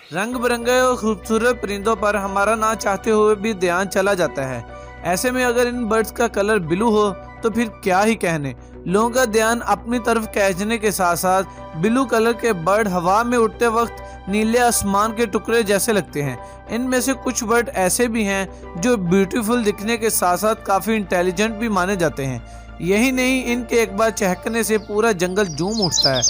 रंग बिरंगे और खूबसूरत परिंदों पर हमारा ना चाहते हुए भी ध्यान चला जाता है। ऐसे में अगर इन बर्ड्स का कलर ब्लू हो तो फिर क्या ही कहने। लोगों का ध्यान अपनी तरफ खींचने के साथ साथ ब्लू कलर के बर्ड हवा में उड़ते वक्त नीले आसमान के टुकड़े जैसे लगते हैं। इनमें से कुछ बर्ड ऐसे भी हैं जो ब्यूटीफुल दिखने के साथ साथ काफ़ी इंटेलिजेंट भी माने जाते हैं। यही नहीं, इनके एक बार चहकने से पूरा जंगल झूम उठता है।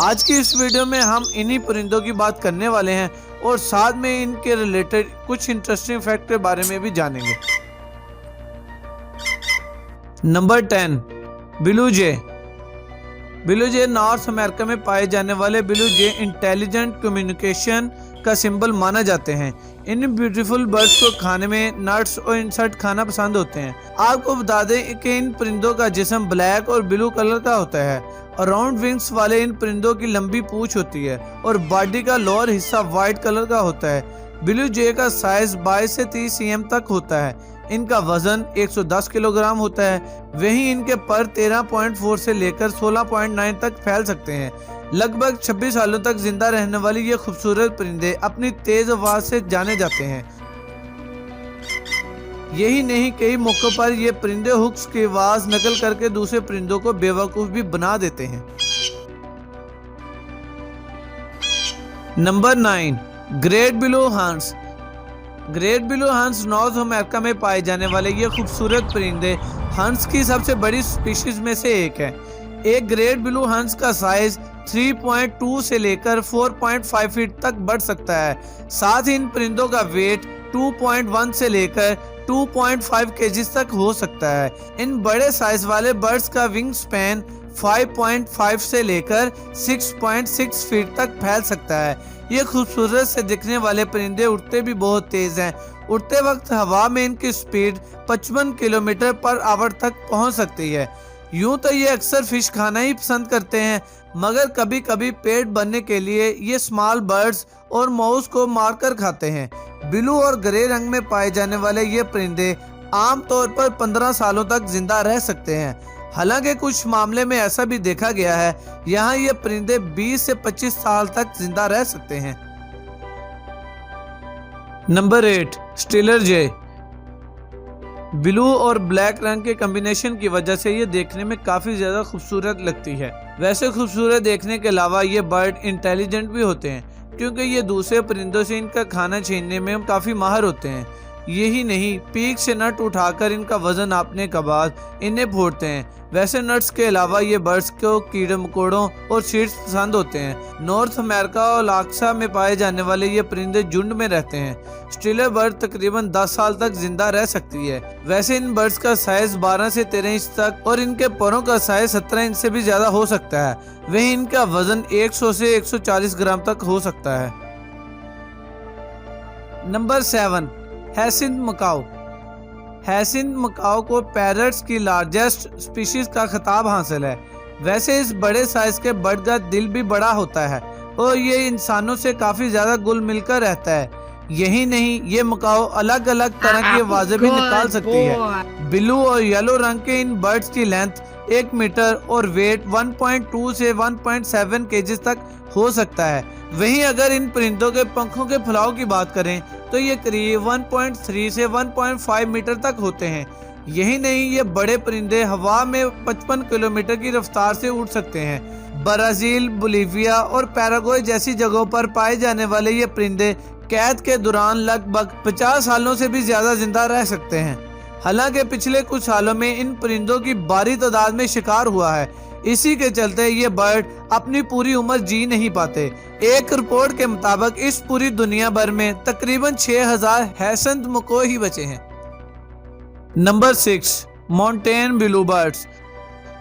आज की इस वीडियो में हम इन्हीं परिंदों की बात करने वाले हैं और साथ में इनके रिलेटेड कुछ इंटरेस्टिंग फैक्ट के बारे में भी जानेंगे। नंबर 10, ब्लू जे। ब्लू जे नॉर्थ अमेरिका में पाए जाने वाले ब्लू जे इंटेलिजेंट कम्युनिकेशन का सिंबल माना जाते हैं। इन ब्यूटीफुल बर्ड्स को खाने में नट्स और इंसेक्ट खाना पसंद होते हैं। आपको बता दें कि इन परिंदों का जिस्म ब्लैक और ब्लू कलर का होता है और राउंड विंग्स वाले इन परिंदों की लंबी पूंछ होती है और बॉडी का लोअर हिस्सा वाइट कलर का होता है। ब्लू जे का साइज 22 से 30 cm तक होता है। इनका वजन 110 किलोग्राम होता है। वहीं इनके पर 13.4 से लेकर 16.9 तक फैल सकते हैं। लगभग 26 सालों तक जिंदा रहने वाली ये खूबसूरत परिंदे अपनी तेज आवाज से जाने जाते हैं। यही नहीं, कई मौकों पर ये परिंदे हुक्स की आवाज नकल करके दूसरे परिंदों को बेवकूफ भी बना देते हैं। नंबर 9, ग्रेट ब्लू हंस। ग्रेट ब्लू हंस नॉर्थ अमेरिका में पाए जाने वाले ये खूबसूरत परिंदे हंस की सबसे बड़ी स्पीशीज में से एक है। एक ग्रेट ब्लू हंस का साइज 3.2 से लेकर 4.5 फीट तक बढ़ सकता है। साथ ही इन परिंदों का वेट 2.1 से लेकर 2.5 केजीज तक हो सकता है। इन बड़े साइज वाले बर्ड्स का विंग स्पैन 5.5 से लेकर 6.6 फीट तक फैल सकता है। ये खूबसूरत से दिखने वाले परिंदे उड़ते भी बहुत तेज हैं। उड़ते वक्त हवा में इनकी स्पीड 55 किलोमीटर पर आवर तक पहुंच सकती है। यूं तो ये अक्सर फिश खाना ही पसंद करते हैं, मगर कभी कभी पेट भरने के लिए ये स्मॉल बर्ड्स और माउस को मारकर खाते हैं। ब्लू और ग्रे रंग में पाए जाने वाले ये परिंदे आमतौर पर 15 सालों तक जिंदा रह सकते हैं। हालांकि कुछ मामले में ऐसा भी देखा गया है, यहाँ ये परिंदे 20 से 25 साल तक जिंदा रह सकते हैं। नंबर 8, स्टिलर जे। ब्लू और ब्लैक रंग के कॉम्बिनेशन की वजह से ये देखने में काफी ज्यादा खूबसूरत लगती है। वैसे खूबसूरत देखने के अलावा ये बर्ड इंटेलिजेंट भी होते हैं, क्योंकि ये दूसरे परिंदों से इनका खाना छीनने में काफी माहिर होते हैं। यही नहीं, पीक से नट उठाकर इनका वजन नापने के बाद इन्हें फोड़ते हैं। वैसे नट्स के अलावा ये बर्ड्स को कीड़े मकोड़ों और सीड्स पसंद होते हैं। नॉर्थ अमेरिका और अलास्का में पाए जाने वाले ये परिंदे झुंड में रहते हैं। स्टिलर बर्ड तकरीबन 10 साल तक जिंदा रह सकती है। वैसे इन बर्ड्स का साइज 12 से 13 इंच तक और इनके परों का साइज 17 इंच से भी ज्यादा हो सकता है। वहीं इनका वजन 100 से 140 ग्राम तक हो सकता है। Number 7, hyacinth macaw. Hyacinth macaw को पैरट्स की लार्जेस्ट स्पीशीज का खिताब हासिल है। वैसे इस बड़े साइज के बर्ड का दिल भी बड़ा होता है और ये इंसानों से काफी ज्यादा घुल मिलकर रहता है। यही नहीं, ये मकाओ अलग अलग तरह की आवाजें भी निकाल सकती है। ब्लू और येलो रंग के इन बर्ड्स की लेंथ 1 मीटर और वेट 1.2 से 1.7 केजी तक हो सकता है। वहीं अगर इन परिंदों के पंखों के फैलाव की बात करें तो ये करीब 1.3 से 1.5 मीटर तक होते हैं। यही नहीं, ये बड़े परिंदे हवा में 55 किलोमीटर की रफ्तार से उड़ सकते हैं। ब्राजील, बोलीविया और पैराग्वे जैसी जगहों पर पाए जाने वाले ये परिंदे कैद के दौरान लगभग 50 सालों से भी ज्यादा जिंदा रह सकते हैं। हालांकि पिछले कुछ सालों में इन परिंदों की भारी तादाद में शिकार हुआ है। इसी के चलते ये बर्ड अपनी पूरी उम्र जी नहीं पाते। एक रिपोर्ट के मुताबिक इस पूरी दुनिया भर में तकरीबन 6000 हैसिंथ मकाओ ही बचे हैं। Number 6, mountain blue birds.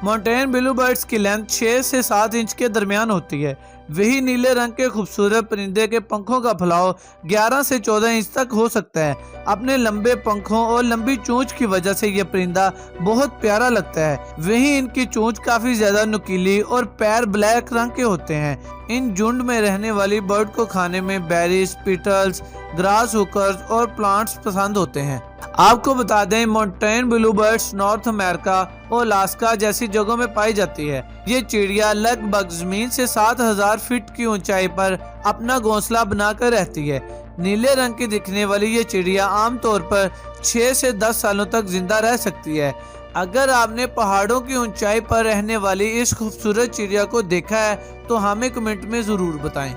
Mountain blue birds की लेंथ 6 से 7 इंच के दरमियान होती है। वही नीले रंग के खूबसूरत परिंदे के पंखों का फैलाव 11 से 14 इंच तक हो सकता है। अपने लंबे पंखों और लंबी चोंच की वजह से यह परिंदा बहुत प्यारा लगता है। वहीं इनकी चोंच काफी ज्यादा नुकीली और पैर ब्लैक रंग के होते हैं। इन झुंड में रहने वाली बर्ड को खाने में बेरीज, पीटल्स, ग्रास हुकर्स और प्लांट्स पसंद होते हैं। आपको बता दें mountain blue birds north America और अलास्का जैसी जगहों में पाई जाती है। ये चिड़िया लगभग जमीन से 7000 फीट की ऊंचाई पर अपना घोंसला बनाकर रहती है। नीले रंग की दिखने वाली ये चिड़िया आमतौर पर 6 से 10 सालों तक जिंदा रह सकती है। अगर आपने पहाड़ों की ऊंचाई पर रहने वाली इस खूबसूरत चिड़िया को देखा है तो हमें कमेंट में जरूर बताएं।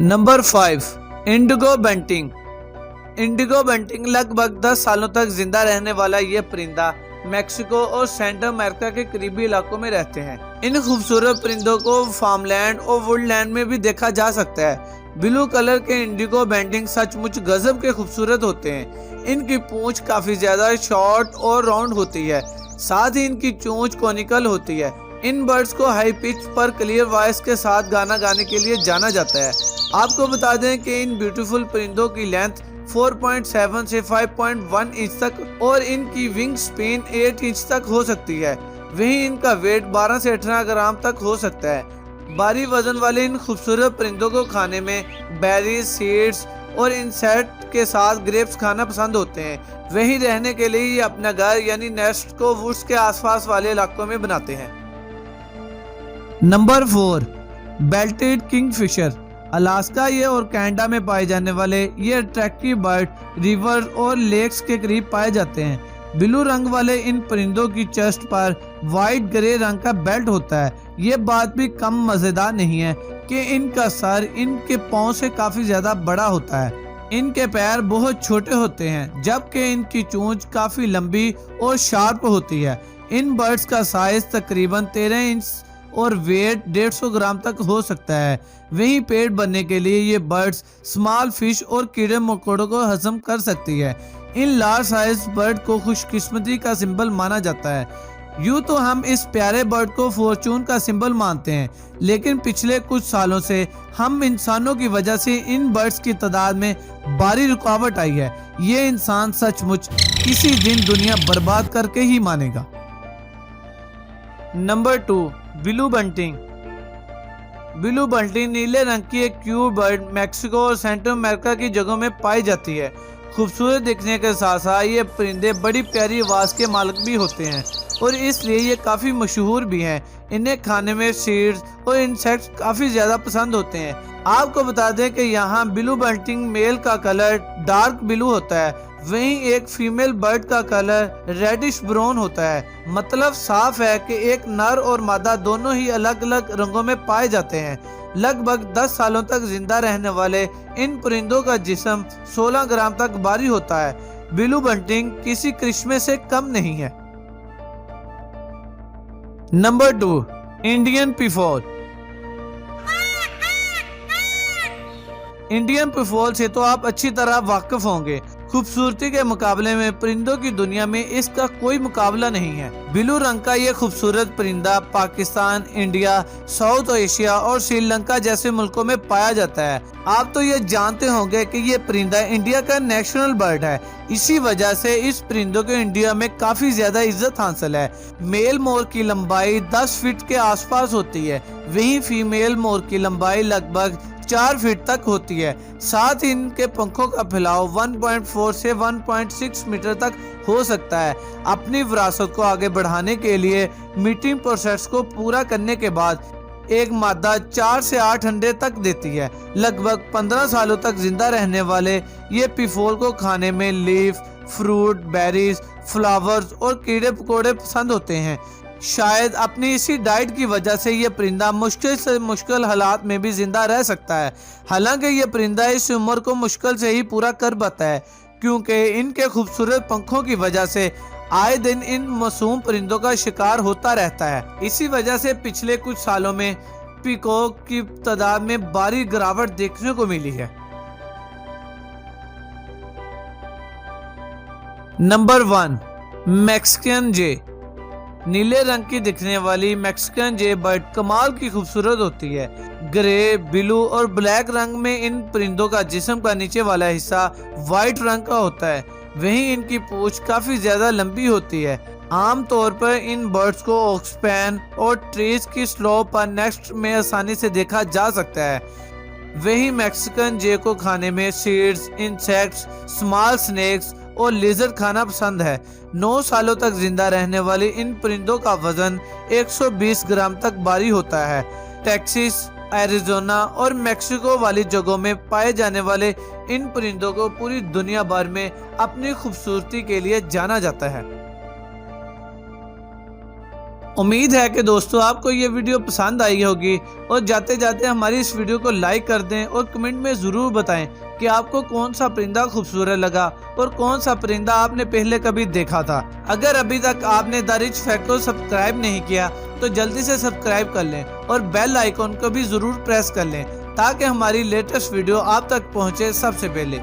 Number 5, Indigo bunting. Indigo bunting लगभग 10 सालों तक जिंदा रहने वाला ये परिंदा मेक्सिको और सेंट्रल अमेरिका के करीबी इलाकों में रहते हैं। इन खूबसूरत परिंदों को फार्मलैंड और वुडलैंड में भी देखा जा सकता है। ब्लू कलर के इंडिगो बंटिंग सचमुच गजब के खूबसूरत होते हैं। इनकी पूंछ काफी ज्यादा शॉर्ट और राउंड होती है, साथ ही इनकी चोंच कॉनिकल होती है। इन बर्ड्स को हाई पिच पर क्लियर वॉइस के साथ गाना गाने के लिए जाना जाता है। आपको बता दें कि इन ब्यूटीफुल परिंदों की लेंथ 4.7 से 5.1 इंच तक और इनकी विंग स्पेन 8 इंच तक हो सकती है। वहीं इनका वेट 12 से 18 ग्राम तक हो सकता है। भारी वजन वाले इन खूबसूरत परिंदों को खाने में बेरीज, सीड्स और इंसेक्ट के साथ ग्रेप्स खाना पसंद होते हैं। वहीं रहने के लिए ये अपना घर यानी नेस्ट को वुड्स के आसपास वाले इलाकों में बनाते हैं। Number 4, belted Kingfisher. अलास्का ये और कनाडा में पाए जाने वाले ये अट्रैक्टिव बर्ड रिवर और लेक्स के करीब पाए जाते हैं। ब्लू रंग वाले इन परिंदों की चेस्ट पर वाइट ग्रे रंग का बेल्ट होता है। ये बात भी कम मजेदार नहीं है कि इनका सर इनके पांव से काफी ज्यादा बड़ा होता है। इनके पैर बहुत छोटे होते हैं जबकि इनकी चोंच काफी लंबी और शार्प होती है। इन बर्ड्स का साइज तकरीबन 13 इंच और वेट 150 ग्राम तक हो सकता है। वहीं पेट भरने के लिए ये बर्ड्स स्मॉल फिश और कीड़े मकोड़ों को हजम कर सकती है। इन लार्ज साइज बर्ड को खुशकिस्मती का सिंबल माना जाता है। यूँ तो हम इस प्यारे बर्ड को फॉर्चून का सिंबल मानते हैं, लेकिन पिछले कुछ सालों से हम इंसानों की वजह से इन बर्ड्स की तादाद में भारी रुकावट आई है। ये इंसान सचमुच किसी दिन दुनिया बर्बाद करके ही मानेगा। Number 2, blue bunting. Blue bunting नीले रंग की एक क्यूब बर्ड मेक्सिको और सेंट्रल अमेरिका की जगहों में पाई जाती है। खूबसूरत दिखने के साथ साथ ये परिंदे बड़ी प्यारी आवाज के मालिक भी होते हैं और इसलिए ये काफ़ी मशहूर भी हैं। इन्हें खाने में सीड्स और इंसेक्ट्स काफ़ी ज़्यादा पसंद होते हैं। आपको बता दें कि यहाँ ब्लू बंटिंग मेल का कलर डार्क ब्लू होता है, वहीं एक फीमेल बर्ड का कलर रेडिश ब्राउन होता है। मतलब साफ है कि एक नर और मादा दोनों ही अलग अलग रंगों में पाए जाते हैं। लगभग 10 सालों तक जिंदा रहने वाले इन परिंदों का जिस्म 16 ग्राम तक भारी होता है। ब्लू बंटिंग किसी करिश्मे से कम नहीं है। Number 2, Indian peafowl. Indian peafowl से तो आप अच्छी तरह वाकिफ होंगे। खूबसूरती के मुकाबले में परिंदों की दुनिया में इसका कोई मुकाबला नहीं है। ब्लू रंग का ये खूबसूरत परिंदा पाकिस्तान, इंडिया, साउथ एशिया और श्रीलंका जैसे मुल्कों में पाया जाता है। आप तो ये जानते होंगे कि ये परिंदा इंडिया का नेशनल बर्ड है। इसी वजह से इस परिंदों को इंडिया में काफी ज्यादा इज्जत हासिल है। मेल मोर की लंबाई 10 फीट के आसपास होती है, वहीं फीमेल मोर की लंबाई लगभग 4 फीट तक होती है। साथ ही इनके पंखों का फैलाव 1.4 से 1.6 मीटर तक हो सकता है। अपनी विरासत को आगे बढ़ाने के लिए मीटिंग प्रोसेस को पूरा करने के बाद एक मादा 4 से 8 अंडे तक देती है। लगभग 15 सालों तक जिंदा रहने वाले ये पिफोल को खाने में लीफ, फ्रूट, बेरीज, फ्लावर्स और कीड़े पकोड़े पसंद होते हैं। शायद अपनी इसी डाइट की वजह से ये परिंदा मुश्किल से मुश्किल हालात में भी जिंदा रह सकता है। हालांकि ये परिंदा इस उम्र को मुश्किल से ही पूरा कर पाता है, क्योंकि इनके खूबसूरत पंखों की वजह से आए दिन इन मासूम परिंदों का शिकार होता रहता है। इसी वजह से पिछले कुछ सालों में पीकॉक की तादाद में भारी गिरावट देखने को मिली है। नंबर 1, मैक्सिकन जे। नीले रंग की दिखने वाली मैक्सिकन जे बर्ड कमाल की खूबसूरत होती है। ग्रे, ब्लू और ब्लैक रंग में इन परिंदों का जिस्म का नीचे वाला हिस्सा वाइट रंग का होता है, वहीं इनकी पूंछ काफी ज्यादा लंबी होती है। आमतौर पर इन बर्ड्स को ओक्सपैन और ट्रीज की स्लोप पर नेस्ट में आसानी से देखा जा सकता है। वहीं मैक्सिकन जे को खाने में सीड्स, इंसेक्ट्स, स्मॉल स्नेक्स और लेजर खाना पसंद है। 9 सालों तक जिंदा रहने वाली इन परिंदों का वजन 120 ग्राम तक भारी होता है। टेक्सास, एरिज़ोना और मेक्सिको वाली जगहों में पाए जाने वाले इन परिंदों को पूरी दुनिया भर में अपनी खूबसूरती के लिए जाना जाता है। उम्मीद है कि दोस्तों आपको ये वीडियो पसंद आई होगी और जाते जाते हमारी इस वीडियो को लाइक कर दें और कमेंट में ज़रूर बताएं कि आपको कौन सा परिंदा खूबसूरत लगा और कौन सा परिंदा आपने पहले कभी देखा था। अगर अभी तक आपने द रिच फैक्ट को सब्सक्राइब नहीं किया तो जल्दी से सब्सक्राइब कर लें और बेल आइकॉन को भी ज़रूर प्रेस कर लें ताकि हमारी लेटेस्ट वीडियो आप तक पहुँचे सबसे पहले।